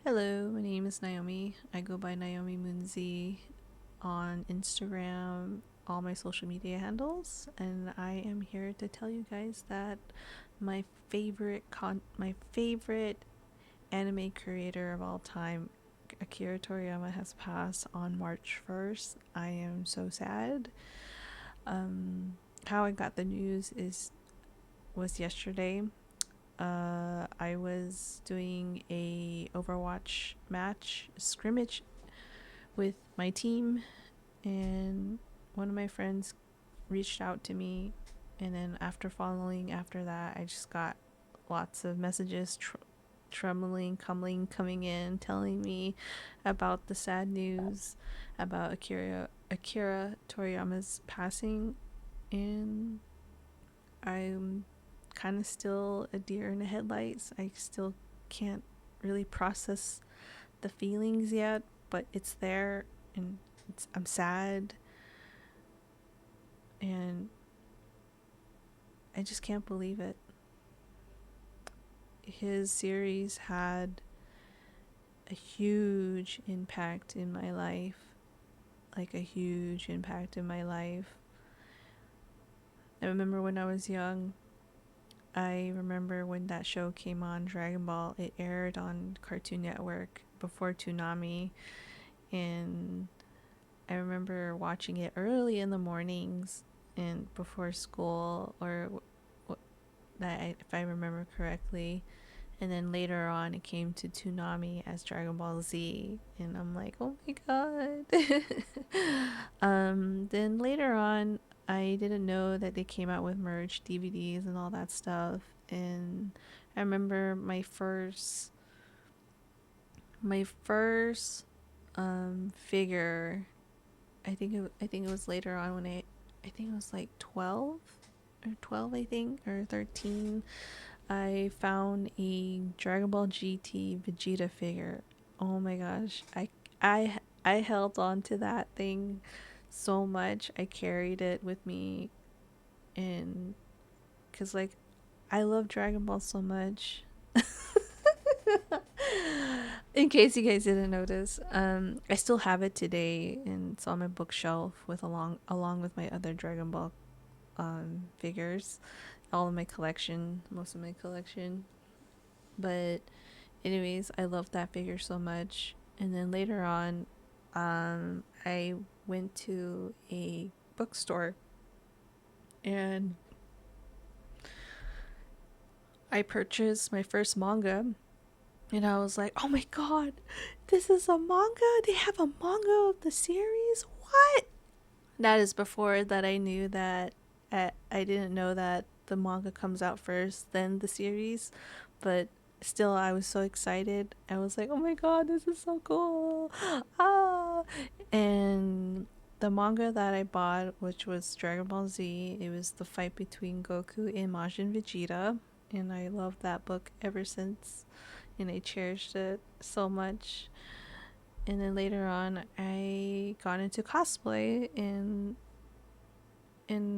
Hello, my name is Naomi. I go by Naomi Munzi on Instagram, all my social media handles, and I am here to tell you guys that my favorite anime creator of all time, Akira Toriyama, has passed on March 1st. I am so sad. How I got the news was yesterday. I was doing a Overwatch match scrimmage with my team, and one of my friends reached out to me, and then after that, I just got lots of messages, trembling, coming in, telling me about the sad news about Akira Toriyama's passing, and I'm kind of still a deer in the headlights. I still can't really process the feelings yet, but it's there, and I'm sad, and I just can't believe it. His series had a huge impact in my life, like a huge impact in my life. I remember when I was young, I remember when that show came on, Dragon Ball. It aired on Cartoon Network before Toonami, and I remember watching it early in the mornings and before school, or if I remember correctly. And then later on, it came to Toonami as Dragon Ball Z, and I'm like, oh my god. Then later on, I didn't know that they came out with merch DVDs and all that stuff. And I remember my first figure. I think it was later on when I think it was like 12, I think, or 13. I found a Dragon Ball GT Vegeta figure. Oh my gosh. I held on to that thing so much. I carried it with me, and cuz like I love Dragon Ball so much. In case you guys didn't notice, I still have it today, and it's on my bookshelf with along with my other Dragon Ball figures, all of my collection, most of my collection. But anyways, I love that figure so much. And then later on, I went to a bookstore, and I purchased my first manga. And I was like, oh my god, this is a manga? They have a manga of the series? What? That is before that I knew that I didn't know that the manga comes out first, then the series. But still, I was so excited. I was like, oh my god, this is so cool. Ah! And the manga that I bought, which was Dragon Ball Z, it was the fight between Goku and Majin Vegeta. And I loved that book ever since. And I cherished it so much. And then later on, I got into cosplay, and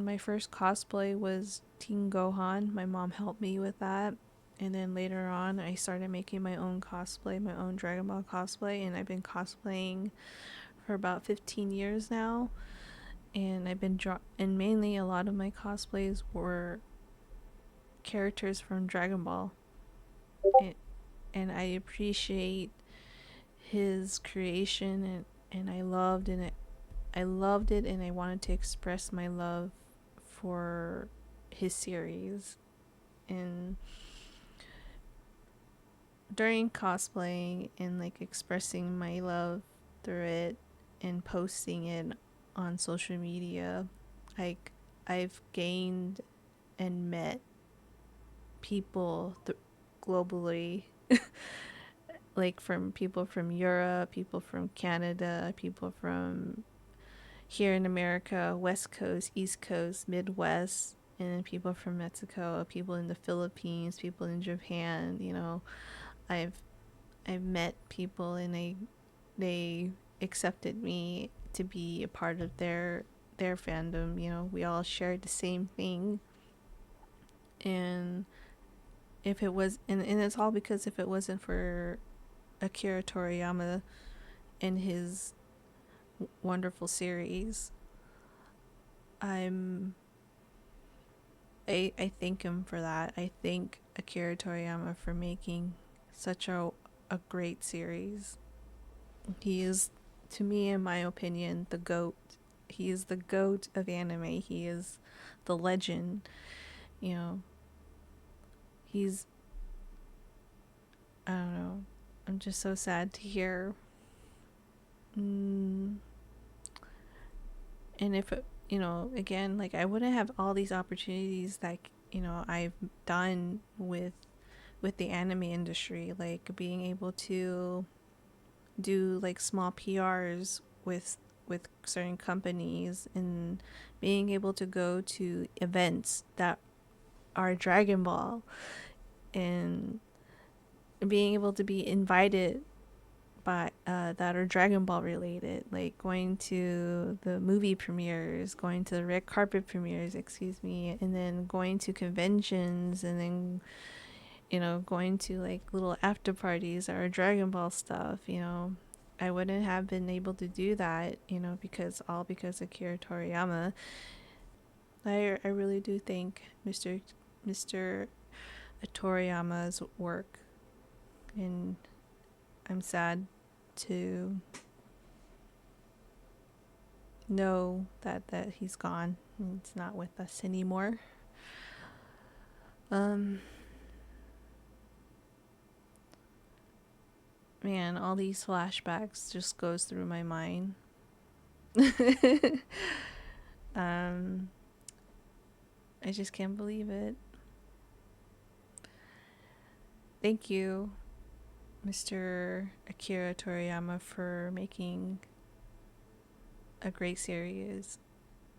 my first cosplay was Teen Gohan. My mom helped me with that. And then later on, I started making my own cosplay, my own Dragon Ball cosplay, and I've been cosplaying for about 15 years now. And and mainly a lot of my cosplays were characters from Dragon Ball. And, and I appreciate his creation, and I loved it, and I wanted to express my love for his series. And during cosplaying and like expressing my love through it and posting it on social media, like I've gained and met people globally, like from people from Europe, people from Canada, people from here in America, West Coast, East Coast, Midwest, and then people from Mexico, people in the Philippines, people in Japan. I've I've met people, and they accepted me to be a part of their fandom. We all shared the same thing, and if it was and it's all because if it wasn't for Akira Toriyama and his wonderful series. I'm I thank him for that. I thank Akira Toriyama for making such a great series. He is, to me, in my opinion, the GOAT. He is the GOAT of anime. He is the legend. You know, he's, I don't know. I'm just so sad to hear. Mm, and if, again, like I wouldn't have all these opportunities that, I've done with the anime industry, like being able to do like small PRs with certain companies and being able to go to events that are Dragon Ball and being able to be invited by that are Dragon Ball related, like going to the movie premieres, going to the red carpet premieres, excuse me, and then going to conventions, and then going to like little after parties or Dragon Ball stuff. I wouldn't have been able to do that, because of Akira Toriyama. I really do think Mr. Toriyama's work, and I'm sad to know that he's gone and it's not with us anymore. Man, all these flashbacks just goes through my mind. um I just can't believe it. Thank you, Mr. Akira Toriyama, for making a great series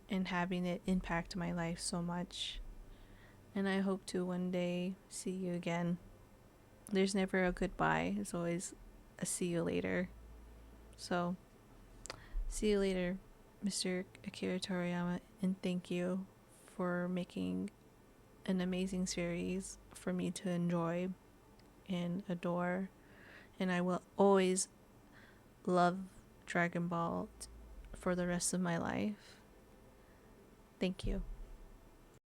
and having it impact my life so much. And I hope to one day see you again. There's never a goodbye, there's always a see you later. So, see you later, Mr. Akira Toriyama, and thank you for making an amazing series for me to enjoy and adore. And I will always love Dragon Ball for the rest of my life. Thank you.